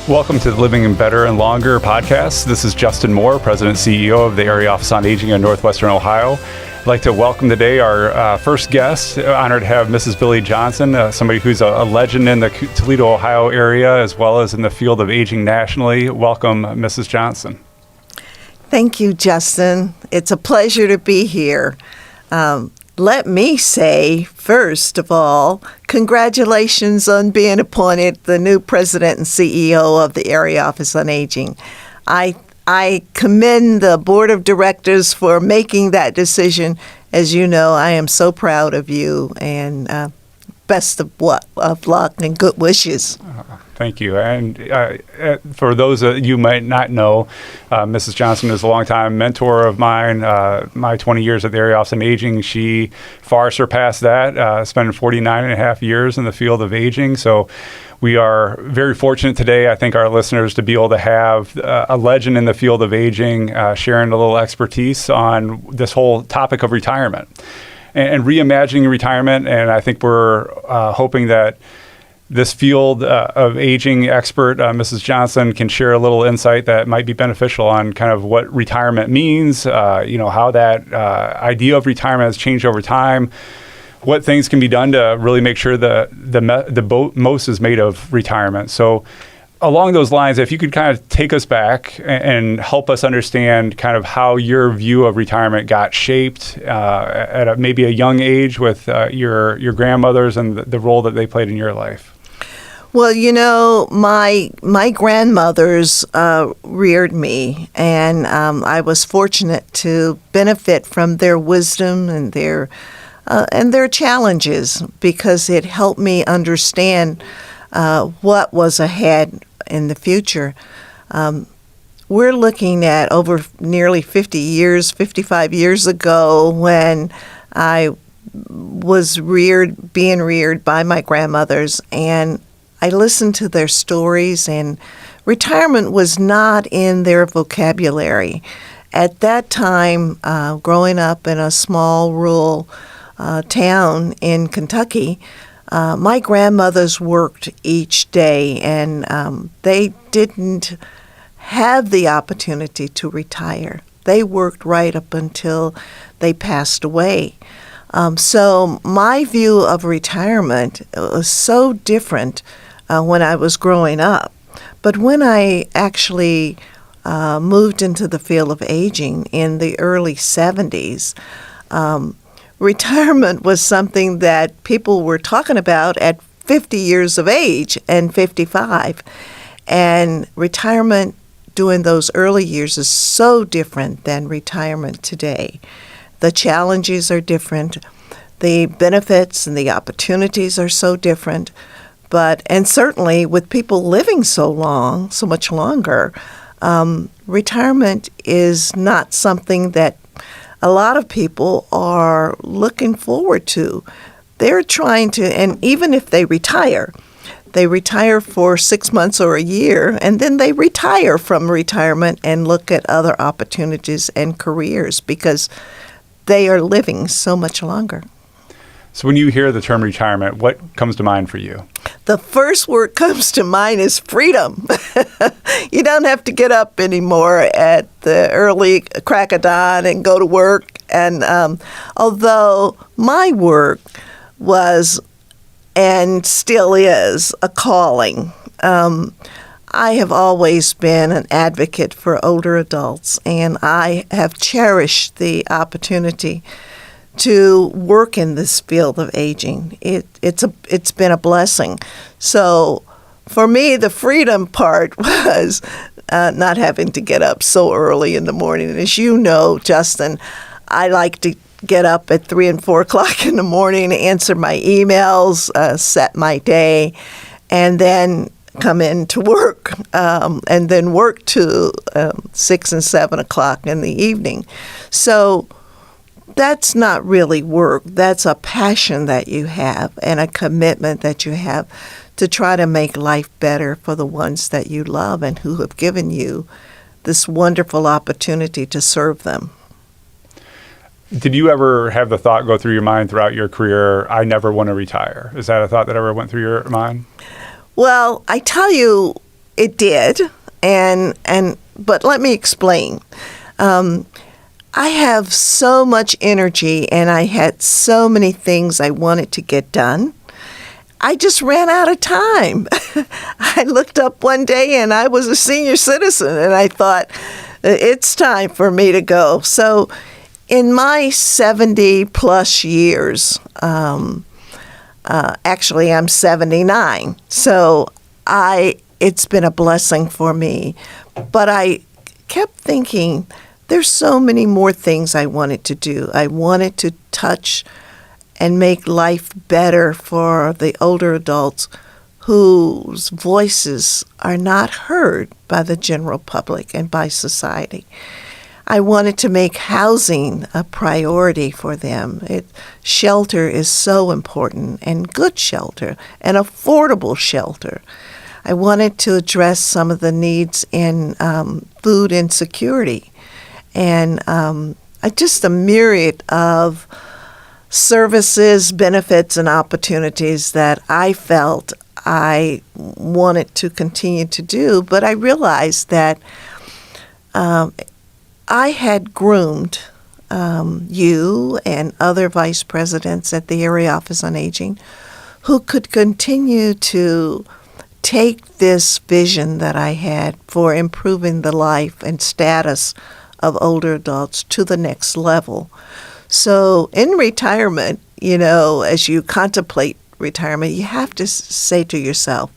Welcome to the Living in Better and Longer podcast. This is Justin Moore, President and CEO of the Area Office on Aging in Northwestern Ohio. I'd like to welcome today our first guest. Honored to have Mrs. Billie Johnson, somebody who's a legend in the Toledo, Ohio area, as well as in the field of aging nationally. Welcome, Mrs. Johnson. Thank you, Justin. It's a pleasure to be here. Let me say, first of all, congratulations on being appointed the new president and CEO of the Area Office on Aging. I commend the board of directors for making that decision. As you know, I am so proud of you, and best of luck and good wishes. Thank you. And for those that you might not know, Mrs. Johnson is a longtime mentor of mine. My 20 years at the Area Office on Aging, she far surpassed that, spending 49 and a half years in the field of aging. So we are very fortunate today, I think, our listeners, to be able to have a legend in the field of aging sharing a little expertise on this whole topic of retirement and reimagining retirement. And I think we're hoping that this field of aging expert, Mrs. Johnson, can share a little insight that might be beneficial on kind of what retirement means, how that idea of retirement has changed over time, what things can be done to really make sure the most is made of retirement. So along those lines, if you could kind of take us back and help us understand kind of how your view of retirement got shaped at maybe a young age with your grandmothers and the role that they played in your life. Well, my grandmothers reared me, and I was fortunate to benefit from their wisdom and their challenges, because it helped me understand what was ahead in the future. We're looking at over nearly 55 years ago, when I was being reared by my grandmothers, and I listened to their stories, and retirement was not in their vocabulary. At that time, growing up in a small rural town in Kentucky, my grandmothers worked each day, and they didn't have the opportunity to retire. They worked right up until they passed away. So my view of retirement was so different when I was growing up. But when I actually moved into the field of aging in the early 70s, retirement was something that people were talking about at 50 years of age and 55. And retirement during those early years is so different than retirement today. The challenges are different. The benefits and the opportunities are so different. And certainly with people living so much longer, retirement is not something that a lot of people are looking forward to. They're trying to, and even if they retire for 6 months or a year, and then they retire from retirement and look at other opportunities and careers, because they are living so much longer. So when you hear the term retirement, what comes to mind for you? The first word comes to mind is freedom. You don't have to get up anymore at the early crack of dawn and go to work. And although my work was and still is a calling, I have always been an advocate for older adults, and I have cherished the opportunity to work in this field of aging. It's been a blessing. So for me, the freedom part was not having to get up so early in the morning. And as you know, Justin, I like to get up at 3 and 4 o'clock in the morning, answer my emails, set my day, and then come in to work, and then work to 6 and 7 o'clock in the evening. So that's not really work. That's a passion that you have and a commitment that you have to try to make life better for the ones that you love and who have given you this wonderful opportunity to serve them. Did you ever have the thought go through your mind throughout your career, I never want to retire? Is that a thought that ever went through your mind? Well, I tell you, it did, but let me explain. I have so much energy, and I had so many things I wanted to get done. I just ran out of time. I looked up one day, and I was a senior citizen, and I thought, it's time for me to go. So in my 70-plus years, actually, I'm 79, so it's been a blessing for me. But I kept thinking, there's so many more things I wanted to do. I wanted to touch and make life better for the older adults whose voices are not heard by the general public and by society. I wanted to make housing a priority for them. Shelter is so important, and good shelter, and affordable shelter. I wanted to address some of the needs in food insecurity, and just a myriad of services, benefits, and opportunities that I felt I wanted to continue to do. But I realized that I had groomed you and other vice presidents at the Area Office on Aging who could continue to take this vision that I had for improving the life and status of older adults to the next level. So in retirement, as you contemplate retirement, you have to say to yourself,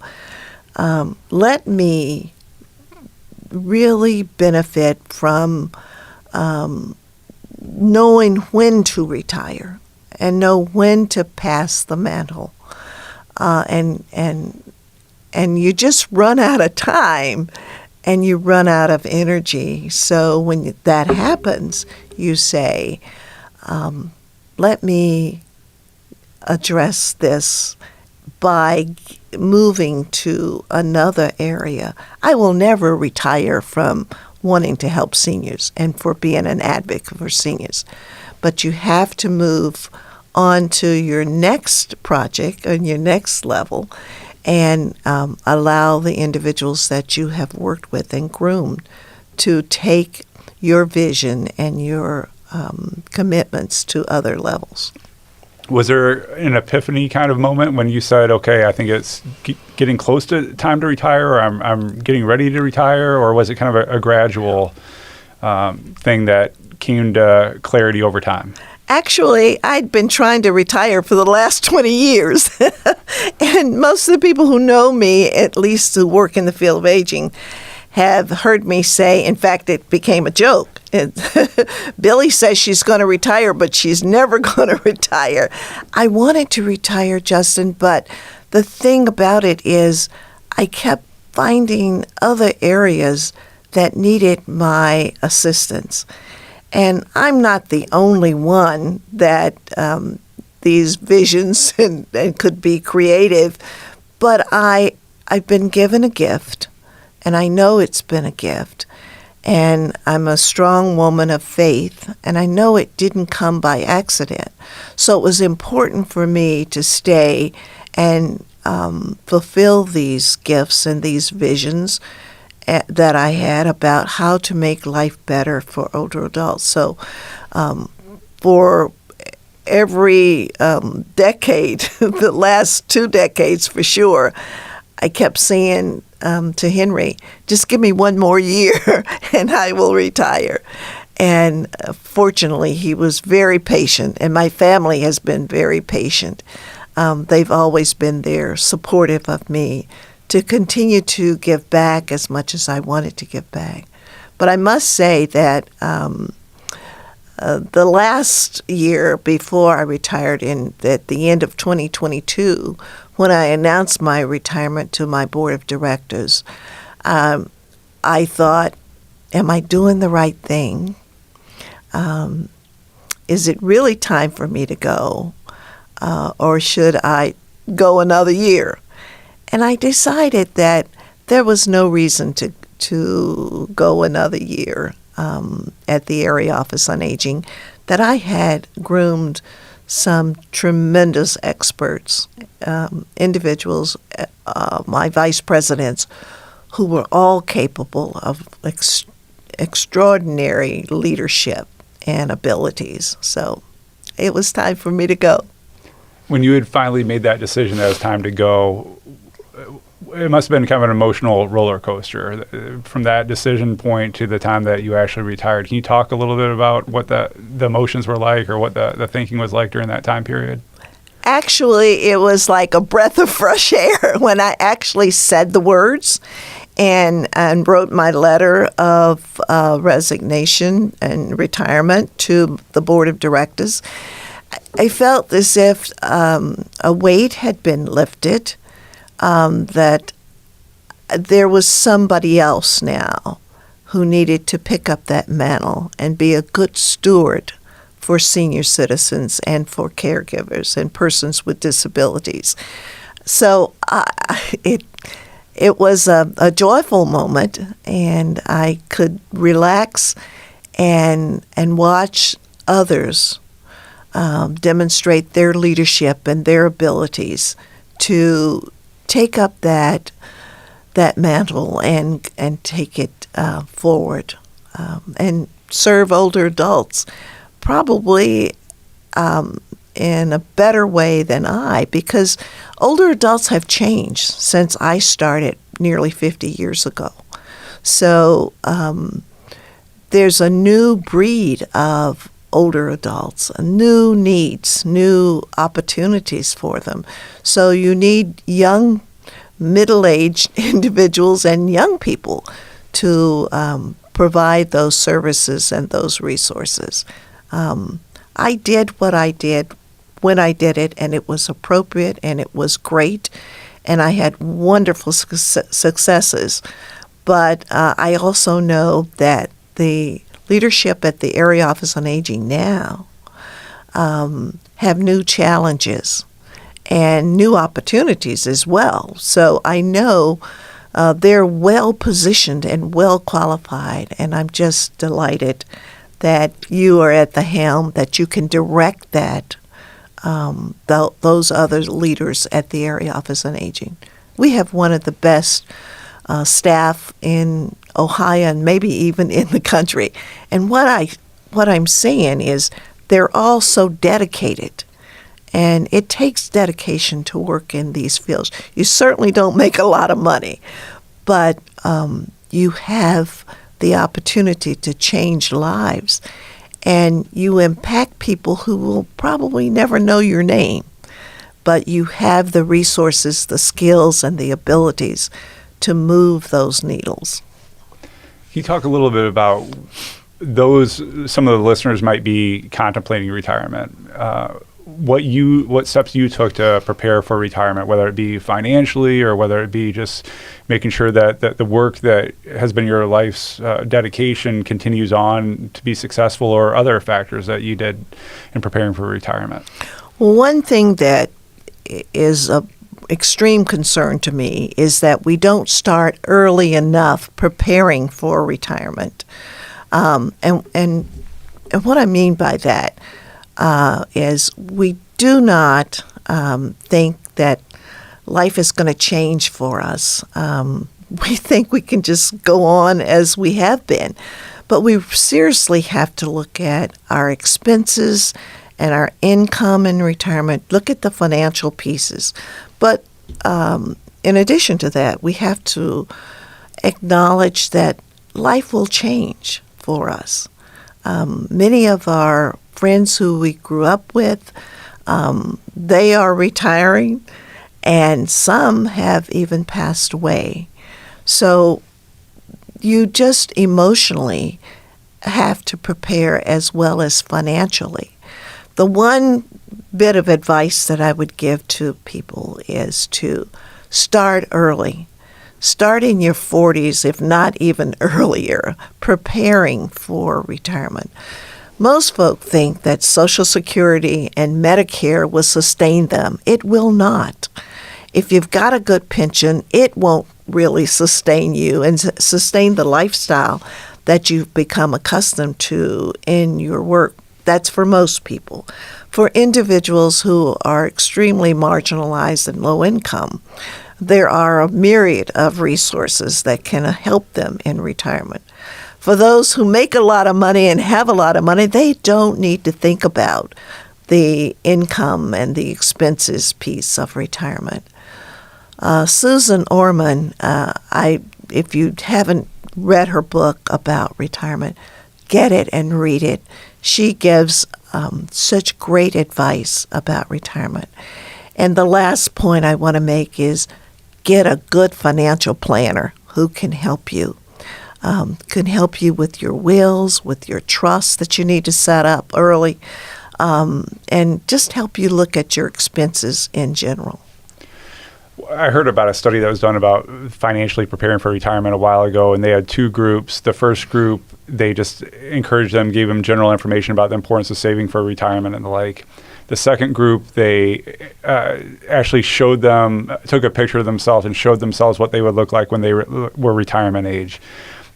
let me really benefit from knowing when to retire and know when to pass the mantle. And you just run out of time and you run out of energy. So when that happens, you say, let me address this by moving to another area. I will never retire from wanting to help seniors and for being an advocate for seniors. But you have to move on to your next project and your next level and allow the individuals that you have worked with and groomed to take your vision and your commitments to other levels. Was there an epiphany kind of moment when you said, okay, I think it's getting close to time to retire, or I'm getting ready to retire, or was it kind of a gradual thing that came to clarity over time? Actually, I'd been trying to retire for the last 20 years. And most of the people who know me, at least who work in the field of aging, have heard me say, in fact, it became a joke. Billie says she's going to retire, but she's never going to retire. I wanted to retire, Justin, but the thing about it is I kept finding other areas that needed my assistance. And I'm not the only one that these visions and could be creative, but I've been given a gift, and I know it's been a gift. And I'm a strong woman of faith, and I know it didn't come by accident. So it was important for me to stay and fulfill these gifts and these visions that I had about how to make life better for older adults. So for every decade, the last 2 decades for sure, I kept saying to Henry, just give me 1 more year and I will retire. And fortunately, he was very patient, and my family has been very patient. They've always been there, supportive of me, to continue to give back as much as I wanted to give back. But I must say that the last year before I retired, at the end of 2022, when I announced my retirement to my board of directors, I thought, am I doing the right thing? Is it really time for me to go? Or should I go another year? And I decided that there was no reason to go another year at the Area Office on Aging, that I had groomed some tremendous experts, individuals, my vice presidents, who were all capable of extraordinary leadership and abilities. So it was time for me to go. When you had finally made that decision that it was time to go, it must have been kind of an emotional roller coaster from that decision point to the time that you actually retired. Can you talk a little bit about what the emotions were like, or what the thinking was like during that time period? Actually, it was like a breath of fresh air when I actually said the words and wrote my letter of resignation and retirement to the board of directors. I felt as if a weight had been lifted, that there was somebody else now who needed to pick up that mantle and be a good steward for senior citizens and for caregivers and persons with disabilities. So it was a joyful moment, and I could relax and watch others demonstrate their leadership and their abilities to take up that mantle and take it forward and serve older adults, probably in a better way than I, because older adults have changed since I started nearly 50 years ago. So there's a new breed of older adults, new needs, new opportunities for them. So you need young, middle-aged individuals and young people to provide those services and those resources. I did what I did when I did it, and it was appropriate, and it was great, and I had wonderful successes. But I also know that the leadership at the Area Office on Aging now have new challenges and new opportunities as well. So I know they're well positioned and well qualified, and I'm just delighted that you are at the helm, that you can direct that those other leaders at the Area Office on Aging. We have one of the best staff in Ohio and maybe even in the country. And what I'm saying is they're all so dedicated, and it takes dedication to work in these fields. You certainly don't make a lot of money, but you have the opportunity to change lives, and you impact people who will probably never know your name, but you have the resources, the skills, and the abilities to move those needles. Can you talk a little bit about some of the listeners might be contemplating retirement? What steps you took to prepare for retirement, whether it be financially or whether it be just making sure that the work that has been your life's dedication continues on to be successful, or other factors that you did in preparing for retirement? One thing that is of extreme concern to me is that we don't start early enough preparing for retirement. And what I mean by that is we do not think that life is going to change for us. We think we can just go on as we have been. But we seriously have to look at our expenses and our income in retirement, look at the financial pieces. But in addition to that, we have to acknowledge that life will change for us. Many of our friends who we grew up with, they are retiring, and some have even passed away. So you just emotionally have to prepare as well as financially. The one bit of advice that I would give to people is to start early. Start in your 40s, if not even earlier, preparing for retirement. Most folk think that Social Security and Medicare will sustain them. It will not. If you've got a good pension, it won't really sustain you and sustain the lifestyle that you've become accustomed to in your work That's for most people. For individuals who are extremely marginalized and low income, there are a myriad of resources that can help them in retirement. For those who make a lot of money and have a lot of money, they don't need to think about the income and the expenses piece of retirement. Susan Orman, if you haven't read her book about retirement, get it and read it. She gives such great advice about retirement. And the last point I want to make is get a good financial planner who can help you. Can help you with your wills, with your trusts that you need to set up early, and just help you look at your expenses in general. I heard about a study that was done about financially preparing for retirement a while ago, and they had two groups. The first group, they just encouraged them, gave them general information about the importance of saving for retirement and the like. The second group, they actually showed them, took a picture of themselves and showed themselves what they would look like when they were retirement age.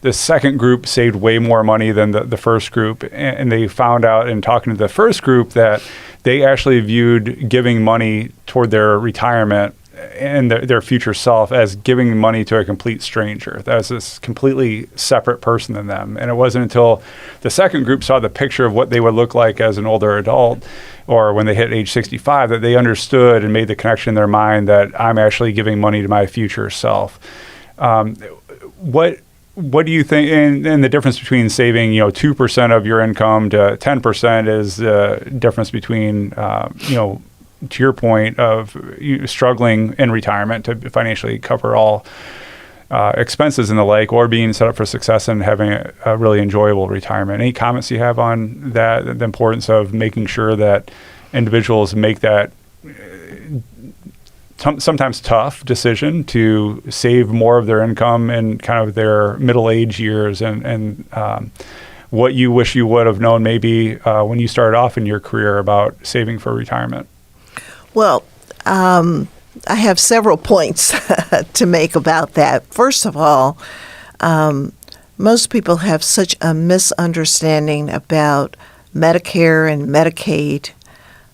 The second group saved way more money than the first group, and they found out in talking to the first group that they actually viewed giving money toward their retirement and their future self as giving money to a complete stranger. That was this completely separate person than them. And it wasn't until the second group saw the picture of what they would look like as an older adult or when they hit age 65 that they understood and made the connection in their mind that I'm actually giving money to my future self. What do you think, and the difference between saving, 2% of your income to 10% is the difference between, to your point of you struggling in retirement to financially cover all expenses and the like, or being set up for success and having a really enjoyable retirement. Any comments you have on that, the importance of making sure that individuals make that sometimes tough decision to save more of their income in kind of their middle age years and what you wish you would have known maybe when you started off in your career about saving for retirement? Well, I have several points to make about that. First of all, most people have such a misunderstanding about Medicare and Medicaid,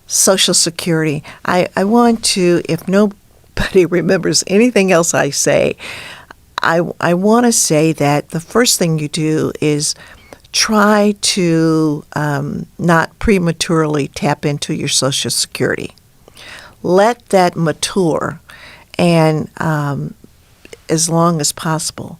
Social Security. I want to, if nobody remembers anything else I say, I want to say that the first thing you do is try to not prematurely tap into your Social Security. Let that mature, and as long as possible.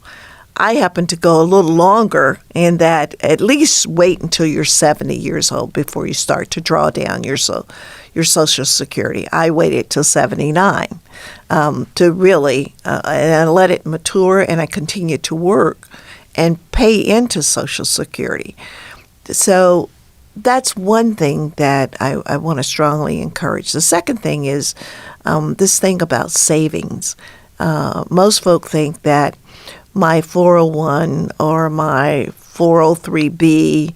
I happen to go a little longer in that at least wait until you're 70 years old before you start to draw down your Social Security. I waited till 79 to really, and I let it mature, and I continued to work and pay into Social Security. So that's one thing that I want to strongly encourage. The second thing is this thing about savings. Most folk think that my 401 or my 403B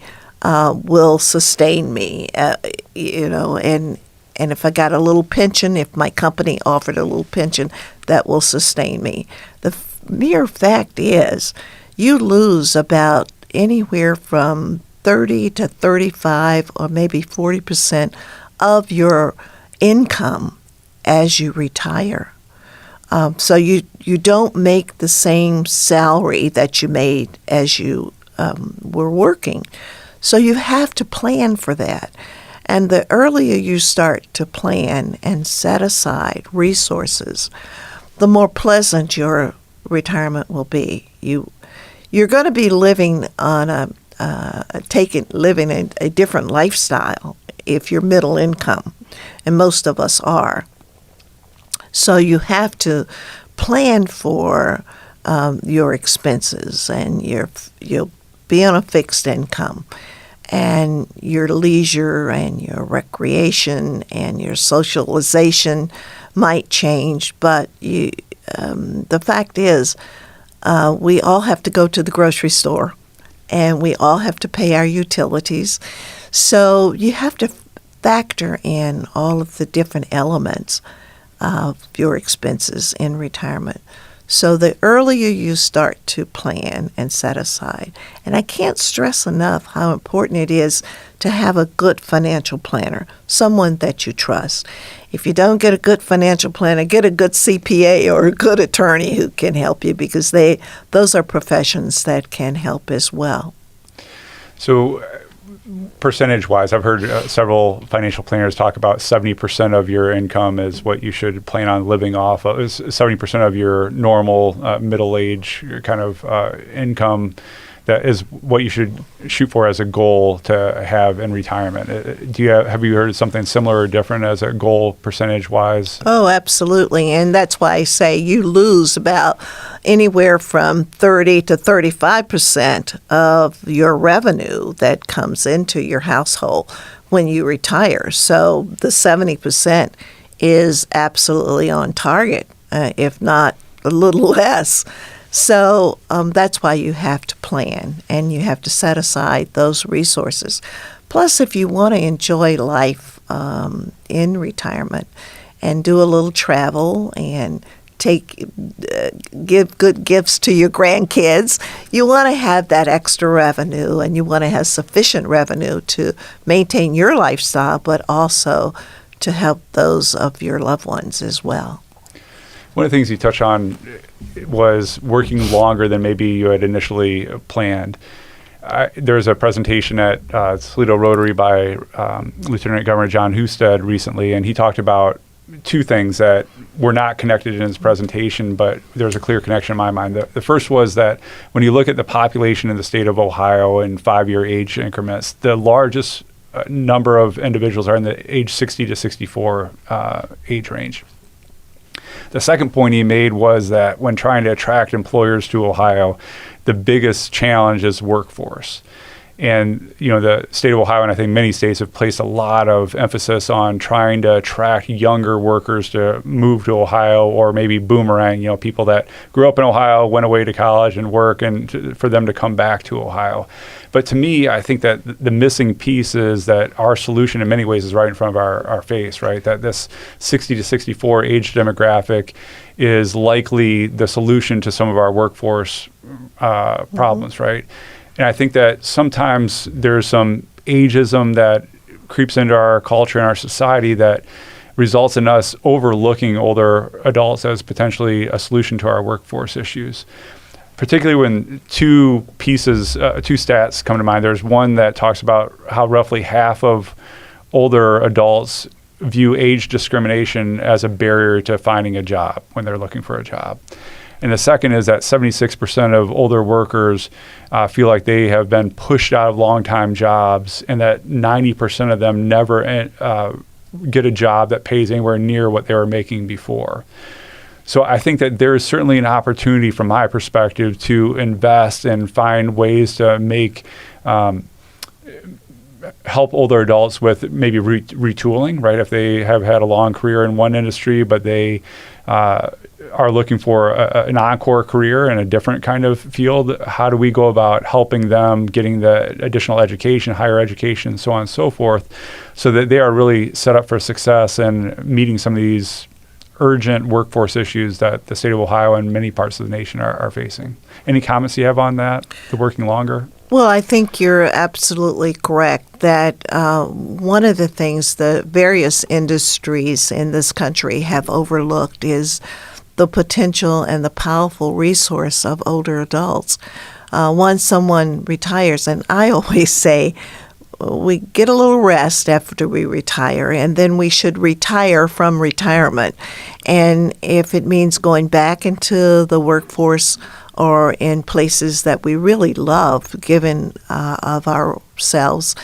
will sustain me, and if I got a little pension, if my company offered a little pension, that will sustain me. The mere fact is you lose about anywhere from 30 to 35 or maybe 40% of your income as you retire. So you don't make the same salary that you made as you were working. So you have to plan for that. And the earlier you start to plan and set aside resources, the more pleasant your retirement will be. You're going to be living on living a different lifestyle if you're middle income, and most of us are. So you have to plan for your expenses, and you'll be on a fixed income, and your leisure and your recreation and your socialization might change. But the fact is, we all have to go to the grocery store, and we all have to pay our utilities. So you have to factor in all of the different elements of your expenses in retirement. So the earlier you start to plan and set aside, and I can't stress enough how important it is to have a good financial planner, someone that you trust. If you don't get a good financial planner, get a good CPA or a good attorney who can help you, because those are professions that can help as well. So percentage-wise, I've heard several financial planners talk about 70% of your income is what you should plan on living off of. Is 70% of your normal middle-age kind of income. That is what you should shoot for as a goal to have in retirement. Have you heard of something similar or different as a goal percentage-wise? Oh, absolutely. And that's why I say you lose about anywhere from 30 to 35% of your revenue that comes into your household when you retire. So the 70% is absolutely on target, if not a little less. So that's why you have to plan and you have to set aside those resources. Plus, if you want to enjoy life in retirement and do a little travel and give good gifts to your grandkids, you want to have that extra revenue, and you want to have sufficient revenue to maintain your lifestyle, but also to help those of your loved ones as well. One of the things you touched on was working longer than maybe you had initially planned. There was a presentation at Toledo Rotary by Lieutenant Governor John Husted recently, and he talked about two things that were not connected in his presentation, but there's a clear connection in my mind. The first was that when you look at the population in the state of Ohio in 5-year age increments, the largest number of individuals are in the age 60 to 64 age range. The second point he made was that when trying to attract employers to Ohio, the biggest challenge is workforce. And, the state of Ohio, and I think many states, have placed a lot of emphasis on trying to attract younger workers to move to Ohio, or maybe boomerang, people that grew up in Ohio, went away to college and work, and for them to come back to Ohio. But to me, I think that the missing piece is that our solution in many ways is right in front of our face, right? That this 60 to 64 age demographic is likely the solution to some of our workforce problems, right? And I think that sometimes there's some ageism that creeps into our culture and our society that results in us overlooking older adults as potentially a solution to our workforce issues. Particularly when two stats come to mind. There's one that talks about how roughly half of older adults view age discrimination as a barrier to finding a job when they're looking for a job. And the second is that 76% of older workers feel like they have been pushed out of long-time jobs, and that 90% of them never get a job that pays anywhere near what they were making before. So I think that there is certainly an opportunity from my perspective to invest and find ways to make help older adults with maybe retooling, right? If they have had a long career in one industry, but they are looking for an encore career in a different kind of field, how do we go about helping them getting the additional education, higher education, so on and so forth, so that they are really set up for success and meeting some of these urgent workforce issues that the state of Ohio and many parts of the nation are facing. Any comments you have on that, the working longer? Well, I think you're absolutely correct that one of the things the various industries in this country have overlooked is the potential and the powerful resource of older adults. Once someone retires, and I always say we get a little rest after we retire, and then we should retire from retirement. And if it means going back into the workforce or in places that we really love, giving of ourselves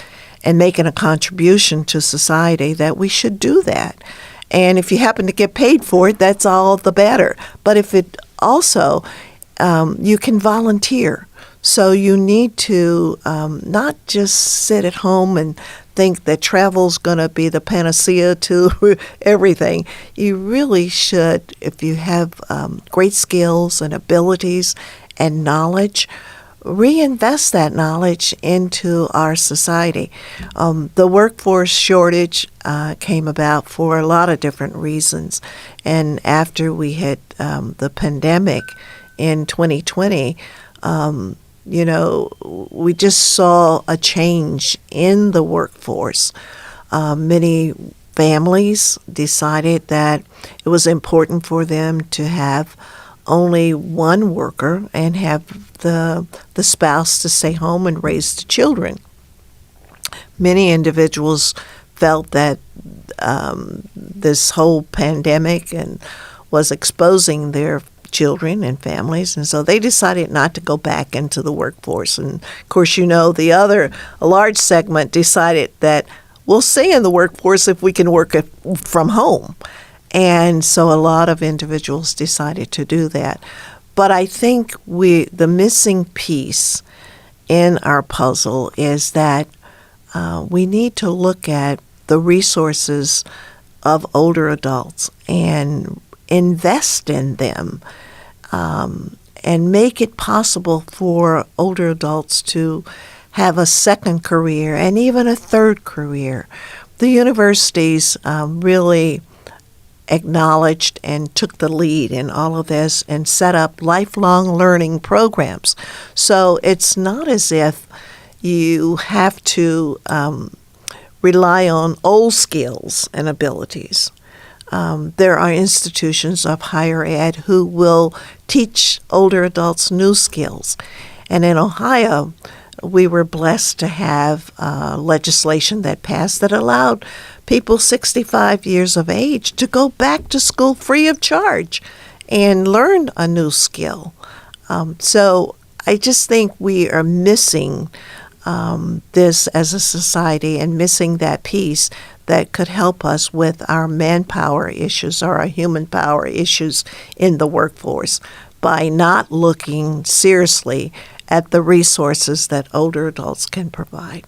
and making a contribution to society, that we should do that. And if you happen to get paid for it, that's all the better. But if it also, you can volunteer. So you need to not just sit at home and think that travel's going to be the panacea to everything. You really should, if you have great skills and abilities and knowledge, reinvest that knowledge into our society. The workforce shortage came about for a lot of different reasons. And after we had the pandemic in 2020, we just saw a change in the workforce. Many families decided that it was important for them to have only one worker and have the spouse to stay home and raise the children. Many individuals felt that this whole pandemic and was exposing their children and families, and so they decided not to go back into the workforce. And of course, a large segment decided that we'll stay in the workforce if we can work from home. And so a lot of individuals decided to do that. But I think the missing piece in our puzzle is that we need to look at the resources of older adults and invest in them and make it possible for older adults to have a second career and even a third career. The universities really acknowledged and took the lead in all of this and set up lifelong learning programs. So it's not as if you have to rely on old skills and abilities. There are institutions of higher ed who will teach older adults new skills. And in Ohio, we were blessed to have legislation that passed that allowed people 65 years of age to go back to school free of charge and learn a new skill. So I just think we are missing this as a society and missing that piece that could help us with our manpower issues or our human power issues in the workforce by not looking seriously at the resources that older adults can provide.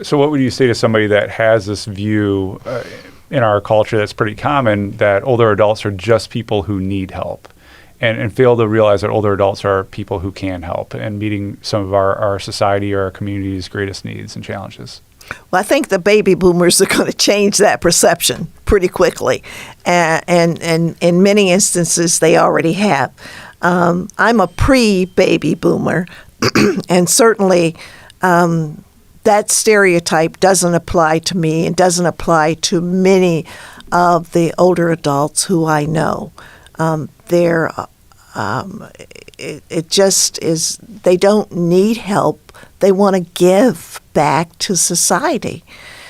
So what would you say to somebody that has this view in our culture that's pretty common, that older adults are just people who need help, and fail to realize that older adults are people who can help and meeting some of our society or our community's greatest needs and challenges? Well, I think the baby boomers are going to change that perception pretty quickly. And in many instances, they already have. I'm a pre-baby boomer, and certainly that stereotype doesn't apply to me and doesn't apply to many of the older adults who I know. It just is, they don't need help. They want to give back to society.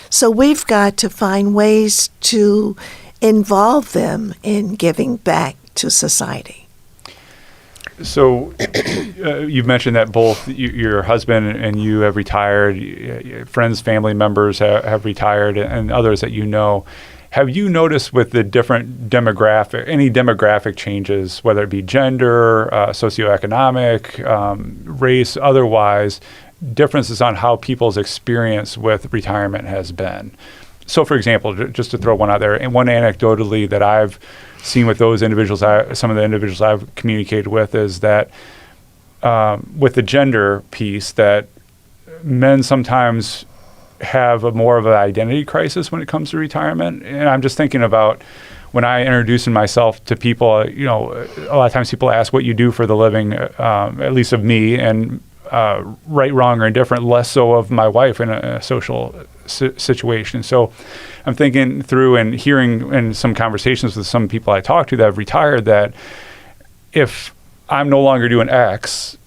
So we've got to find ways to involve them in giving back to society. So you've mentioned that both your husband and you have retired, friends, family members have retired, and others that you know. Have you noticed with the different any demographic changes, whether it be gender, socioeconomic, race, otherwise, differences on how people's experience with retirement has been? So, for example, just to throw one out there, and one anecdotally that I've seen with those individuals, some of the individuals I've communicated with, is that with the gender piece, that men sometimes have more of an identity crisis when it comes to retirement. And I'm just thinking about when I introduce myself to people, a lot of times people ask what you do for the living, at least of me, and right, wrong, or indifferent, less so of my wife in a social situation. So I'm thinking through and hearing in some conversations with some people I talk to that have retired, that if I'm no longer doing X,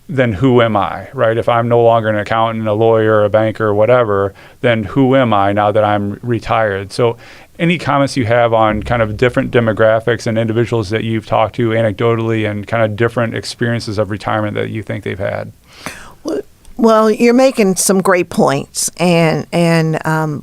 then who am I, right? If I'm no longer an accountant, a lawyer, a banker, whatever, then who am I now that I'm retired? So any comments you have on kind of different demographics and individuals that you've talked to anecdotally and kind of different experiences of retirement that you think they've had? Well, you're making some great points, and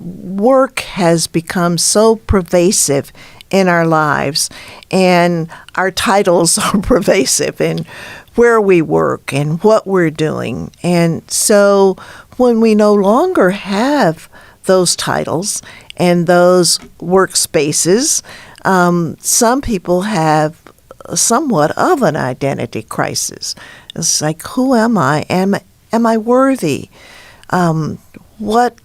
work has become so pervasive in our lives, and our titles are pervasive in where we work and what we're doing. And so when we no longer have those titles and those workspaces, some people have somewhat of an identity crisis. It's like, who am I? Am I worthy? What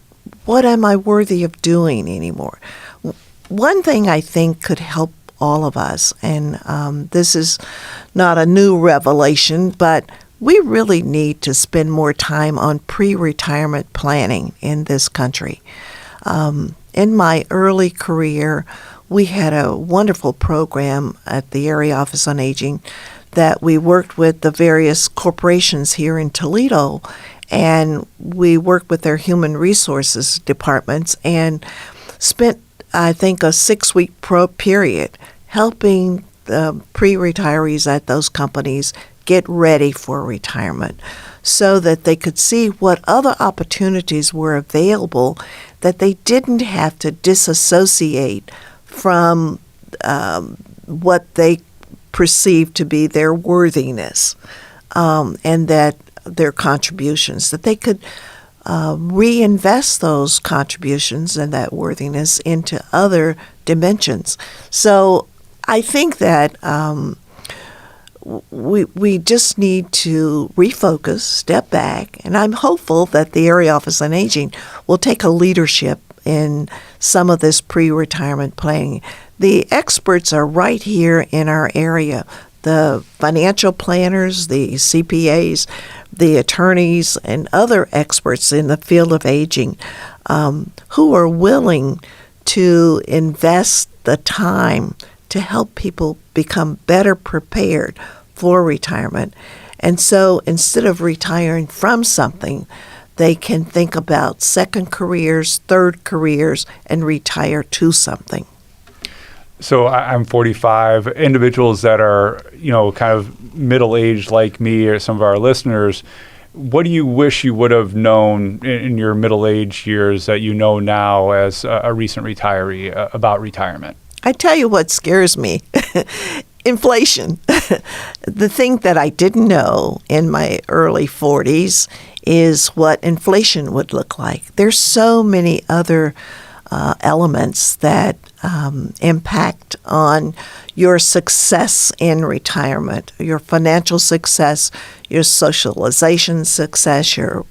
am I worthy of doing anymore? One thing I think could help all of us, and this is not a new revelation, but we really need to spend more time on pre-retirement planning in this country. In my early career, we had a wonderful program at the Area Office on Aging that we worked with the various corporations here in Toledo, and we worked with their human resources departments and spent, I think, a 6-week period helping the pre-retirees at those companies get ready for retirement so that they could see what other opportunities were available, that they didn't have to disassociate from what they perceived to be their worthiness, and that their contributions, that they could reinvest those contributions and that worthiness into other dimensions. So I think that we just need to refocus, step back, and I'm hopeful that the Area Office on Aging will take a leadership in some of this pre-retirement planning. The experts are right here in our area. The financial planners, the CPAs, the attorneys, and other experts in the field of aging who are willing to invest the time to help people become better prepared for retirement. And so instead of retiring from something, they can think about second careers, third careers, and retire to something. So I'm 45. Individuals that are, kind of middle-aged like me or some of our listeners, what do you wish you would have known in your middle-aged years that you know now as a recent retiree about retirement? I tell you what scares me. Inflation. The thing that I didn't know in my early 40s is what inflation would look like. There's so many other elements that impact on your success in retirement, your financial success, your socialization success, your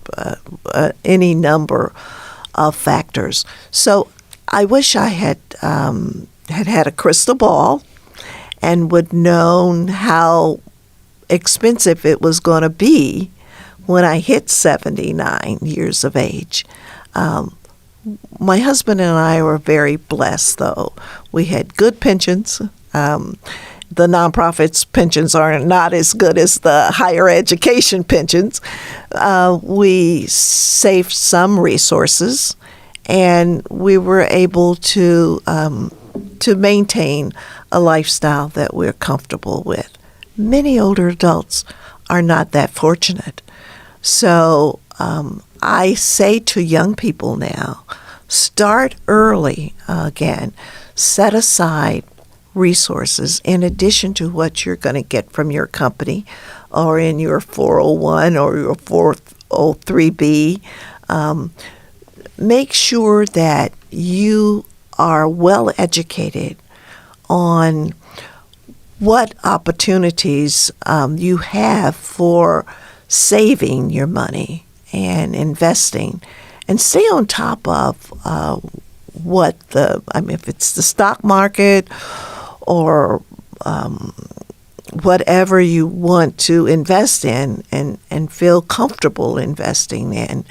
any number of factors. So I wish I had had a crystal ball and would known how expensive it was going to be when I hit 79 years of age. My husband and I were very blessed, though. We had good pensions. The nonprofits' pensions are not as good as the higher education pensions. We saved some resources, and we were able to maintain a lifestyle that we're comfortable with. Many older adults are not that fortunate. So I say to young people now, start early again. Set aside resources in addition to what you're going to get from your company or in your 401 or your 403B. Make sure that you are well educated on what opportunities you have for saving your money and investing, and stay on top of if it's the stock market or whatever you want to invest in and feel comfortable investing in.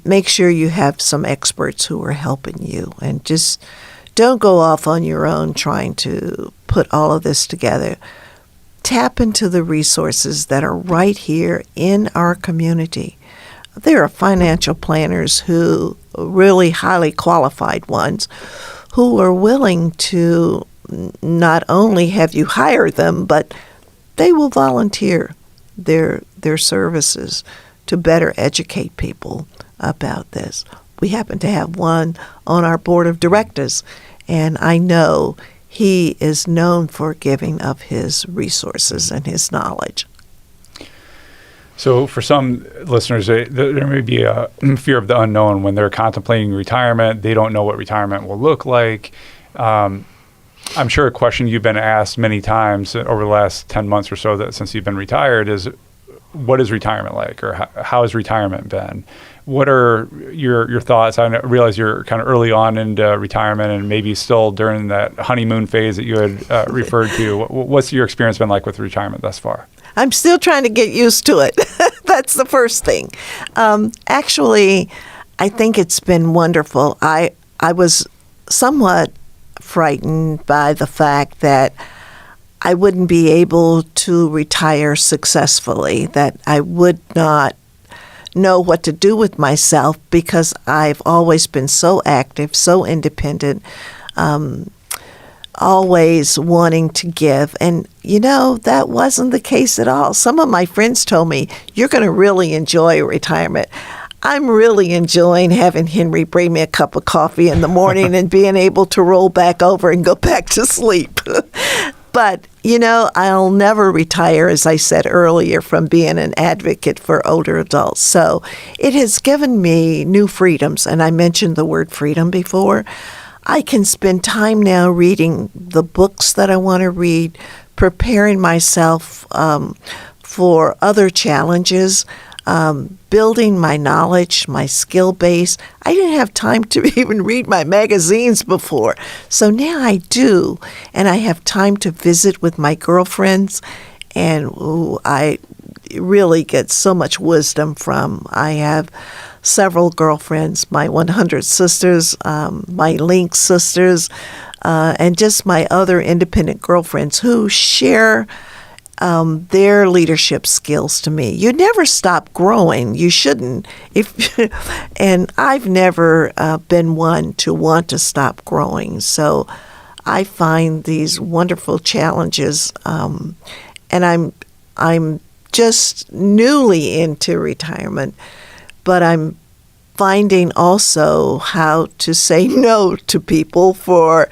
Make sure you have some experts who are helping you, and just don't go off on your own trying to put all of this together. Tap into the resources that are right here in our community. There are financial planners who really highly qualified ones who are willing to not only have you hire them, but they will volunteer their services to better educate people about this. We happen to have one on our board of directors, and I know he is known for giving of his resources and his knowledge. So for some listeners, there may be a fear of the unknown when they're contemplating retirement. They don't know what retirement will look like. I'm sure a question you've been asked many times over the last 10 months or so since you've been retired is, what is retirement like, or how has retirement been? What are your thoughts? I realize you're kind of early on into retirement and maybe still during that honeymoon phase that you had referred to. What's your experience been like with retirement thus far? I'm still trying to get used to it. That's the first thing. Actually, I think it's been wonderful. I was somewhat frightened by the fact that I wouldn't be able to retire successfully, that I would not know what to do with myself because I've always been so active, so independent, always wanting to give. And, that wasn't the case at all. Some of my friends told me, you're going to really enjoy retirement. I'm really enjoying having Henry bring me a cup of coffee in the morning and being able to roll back over and go back to sleep. But, I'll never retire, as I said earlier, from being an advocate for older adults. So it has given me new freedoms, and I mentioned the word freedom before. I can spend time now reading the books that I want to read, preparing myself for other challenges, building my knowledge, my skill base. I didn't have time to even read my magazines before. So now I do, and I have time to visit with my girlfriends, and I really get so much wisdom from. I have several girlfriends, my 100 sisters, my Link sisters, and just my other independent girlfriends who share their leadership skills to me. You never stop growing. You shouldn't. And I've never been one to want to stop growing. So I find these wonderful challenges, and I'm just newly into retirement, but I'm finding also how to say no to people for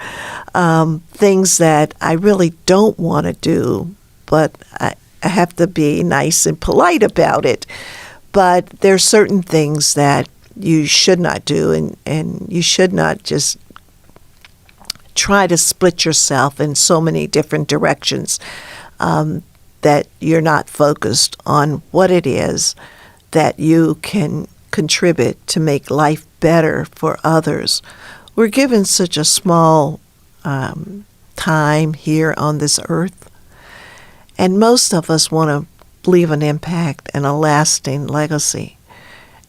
things that I really don't want to do, but I have to be nice and polite about it. But there are certain things that you should not do, and you should not just try to split yourself in so many different directions that you're not focused on what it is that you can contribute to make life better for others. We're given such a small time here on this earth, and most of us want to leave an impact and a lasting legacy.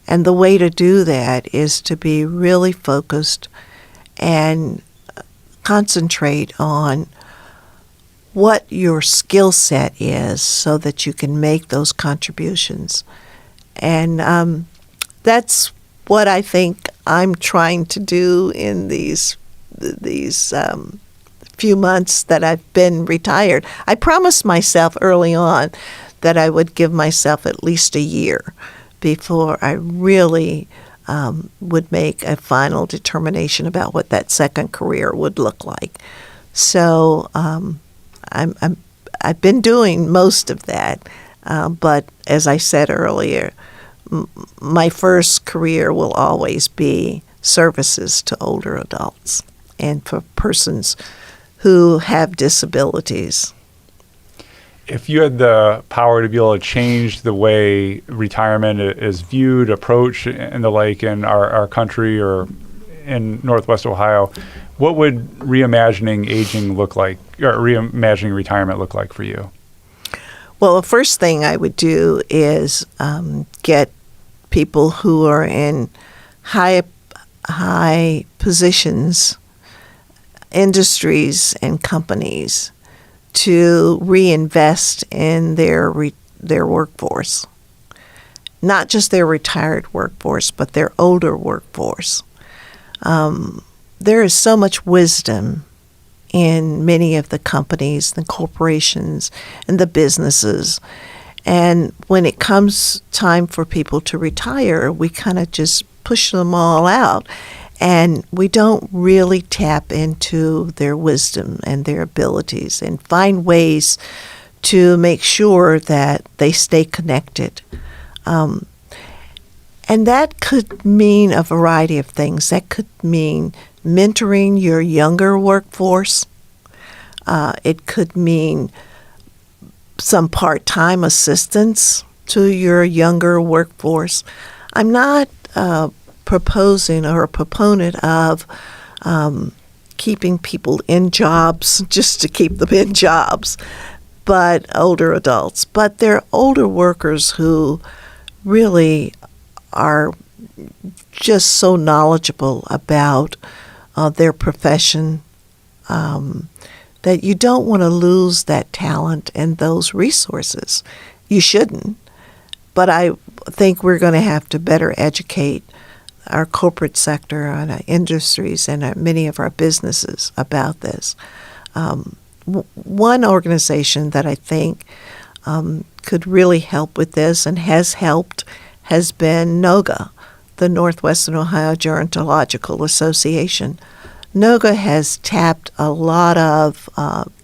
And the way to do that is to be really focused and concentrate on what your skill set is so that you can make those contributions. And that's what I think I'm trying to do in these few months that I've been retired. I promised myself early on that I would give myself at least a year before I really would make a final determination about what that second career would look like. So I've been doing most of that, but as I said earlier, my first career will always be services to older adults and for persons who have disabilities. If you had the power to be able to change the way retirement is viewed, approached, and the like in our country or in Northwest Ohio, what would reimagining aging look like, or reimagining retirement look like for you? Well, the first thing I would do is get people who are in high positions, industries and companies to reinvest in their workforce, not just their retired workforce, but their older workforce. There is so much wisdom in many of the companies, the corporations, and the businesses. And when it comes time for people to retire, we kind of just push them all out. And we don't really tap into their wisdom and their abilities and find ways to make sure that they stay connected. And that could mean a variety of things. That could mean mentoring your younger workforce. It could mean some part-time assistance to your younger workforce. I'm not proposing or a proponent of keeping people in jobs just to keep them in jobs, but older adults. But they're older workers who really are just so knowledgeable about their profession that you don't want to lose that talent and those resources. You shouldn't. But I think we're going to have to better educate our corporate sector and our industries and many of our businesses about this. One organization that I think could really help with this and has helped has been NOGA, the Northwestern Ohio Gerontological Association. NOGA has tapped a lot of,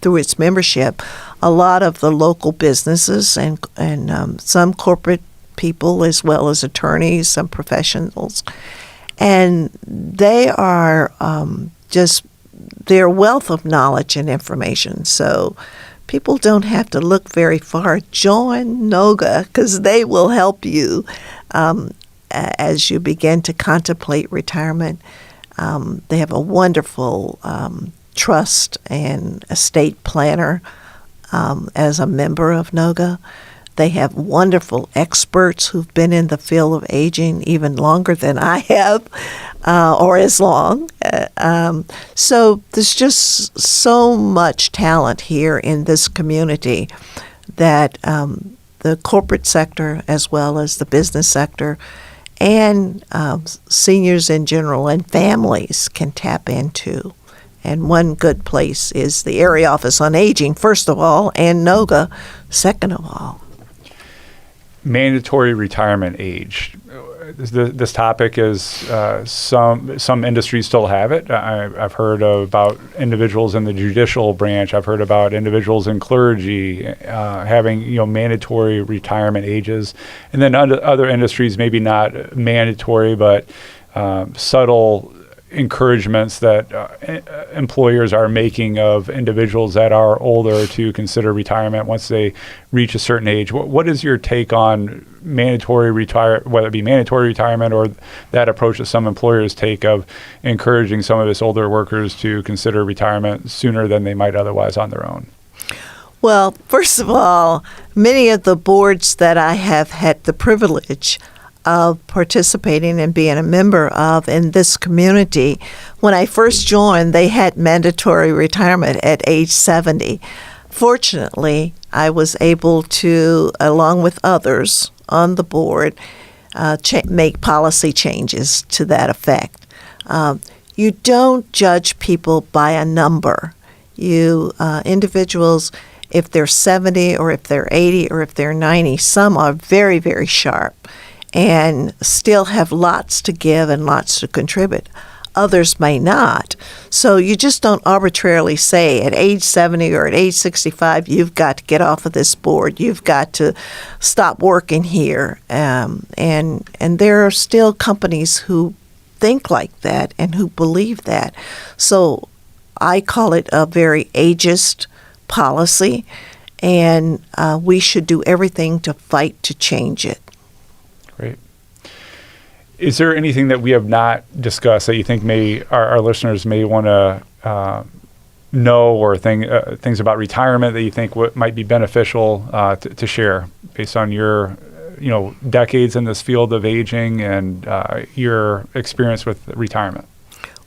through its membership, a lot of the local businesses and some corporate people as well as attorneys, some professionals. And they are their wealth of knowledge and information. So people don't have to look very far. Join NOGA because they will help you as you begin to contemplate retirement. They have a wonderful trust and estate planner as a member of NOGA. They have wonderful experts who've been in the field of aging even longer than I have, or as long. So there's just so much talent here in this community that the corporate sector as well as the business sector and seniors in general and families can tap into. And one good place is the Area Office on Aging, first of all, and NOGA, second of all. Mandatory retirement age. This topic is some industries still have it. I've heard about individuals in the judicial branch. I've heard about individuals in clergy having mandatory retirement ages, and then other industries maybe not mandatory, but subtle encouragements that employers are making of individuals that are older to consider retirement once they reach a certain age. What is your take on mandatory whether it be mandatory retirement or that approach that some employers take of encouraging some of us older workers to consider retirement sooner than they might otherwise on their own? Well, first of all, many of the boards that I have had the privilege of participating and being a member of in this community, when I first joined, they had mandatory retirement at age 70. Fortunately, I was able to, along with others on the board, make policy changes to that effect. You don't judge people by a number. Individuals, if they're 70 or if they're 80 or if they're 90, some are very, very sharp and still have lots to give and lots to contribute. Others may not. So you just don't arbitrarily say at age 70 or at age 65, you've got to get off of this board. You've got to stop working here. And there are still companies who think like that and who believe that. So I call it a very ageist policy, and we should do everything to fight to change it. Great. Is there anything that we have not discussed that you think our listeners may want to know, or things about retirement that you think might be beneficial to share based on your decades in this field of aging and your experience with retirement?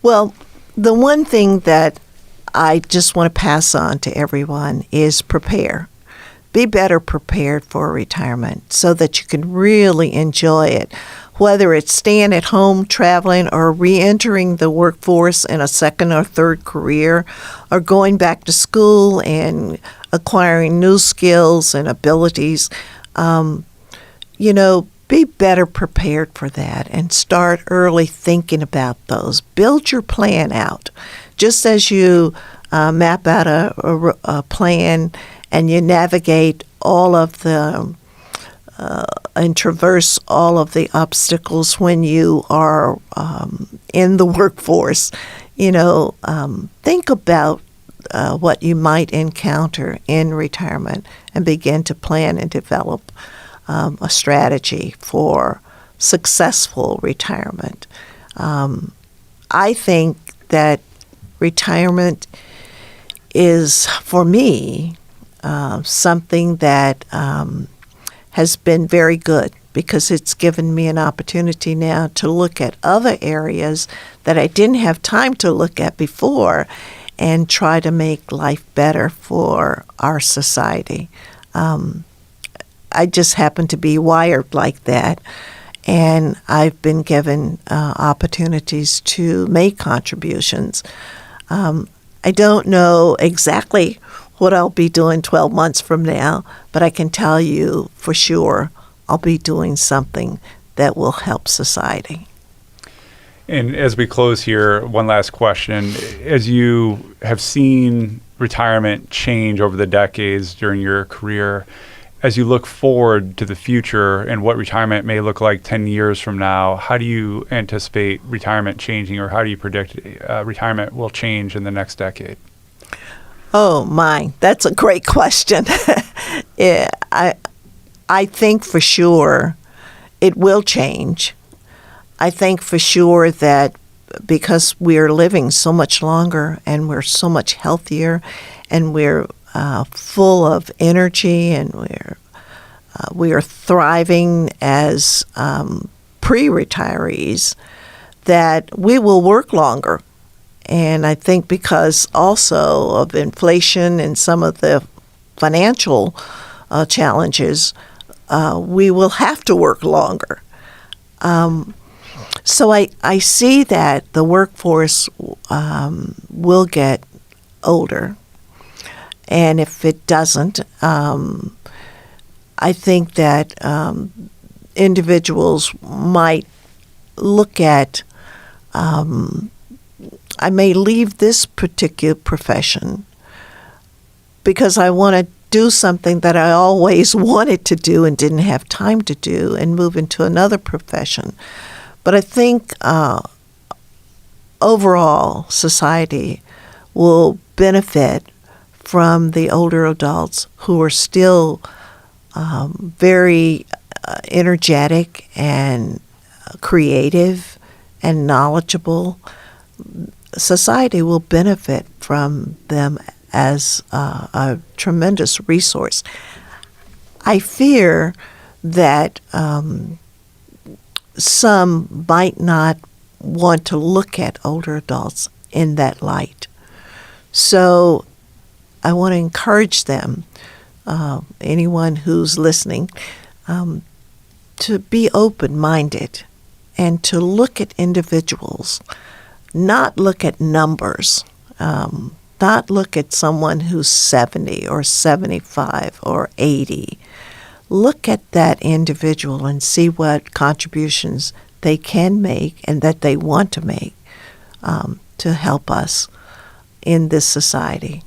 Well, the one thing that I just want to pass on to everyone is prepare. Be better prepared for retirement so that you can really enjoy it, whether it's staying at home, traveling, or re-entering the workforce in a second or third career, or going back to school and acquiring new skills and abilities. Be better prepared for that and start early thinking about those. Build your plan out. Just as you map out a plan and you navigate all of the and traverse all of the obstacles when you are in the workforce, think about what you might encounter in retirement and begin to plan and develop a strategy for successful retirement. I think that retirement is, for me, something that has been very good, because it's given me an opportunity now to look at other areas that I didn't have time to look at before and try to make life better for our society. I just happen to be wired like that, and I've been given opportunities to make contributions. I don't know exactly what I'll be doing 12 months from now, but I can tell you for sure I'll be doing something that will help society. And as we close here, one last question. As you have seen retirement change over the decades during your career, as you look forward to the future and what retirement may look like 10 years from now, how do you anticipate retirement changing, or how do you predict retirement will change in the next decade? Oh, my, that's a great question. Yeah, I think for sure it will change. I think for sure that because we're living so much longer and we're so much healthier and we're full of energy and we are thriving as pre-retirees, that we will work longer. And I think because also of inflation and some of the financial challenges, we will have to work longer. So I see that the workforce will get older. And if it doesn't, I think that individuals might look at, I may leave this particular profession because I want to do something that I always wanted to do and didn't have time to do, and move into another profession. But I think overall society will benefit from the older adults who are still very energetic and creative and knowledgeable. Society will benefit from them as a tremendous resource. I fear that some might not want to look at older adults in that light. So I want to encourage them, anyone who's listening, to be open-minded and to look at individuals, not look at numbers, not look at someone who's 70 or 75 or 80. Look at that individual and see what contributions they can make and that they want to make to help us in this society.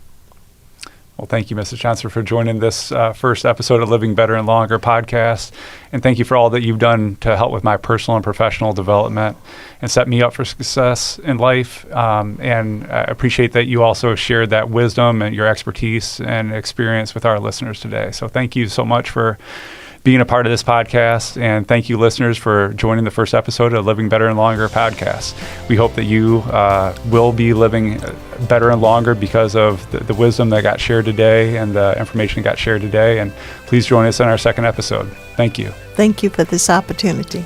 Well, thank you, Mrs. Johnson, for joining this first episode of Living Better and Longer podcast. And thank you for all that you've done to help with my personal and professional development and set me up for success in life. And I appreciate that you also shared that wisdom and your expertise and experience with our listeners today. So thank you so much for being a part of this podcast. And thank you, listeners, for joining the first episode of Living Better and Longer podcast. We hope that you will be living better and longer because of the wisdom that got shared today and the information that got shared today. And please join us in our second episode. Thank you. Thank you for this opportunity.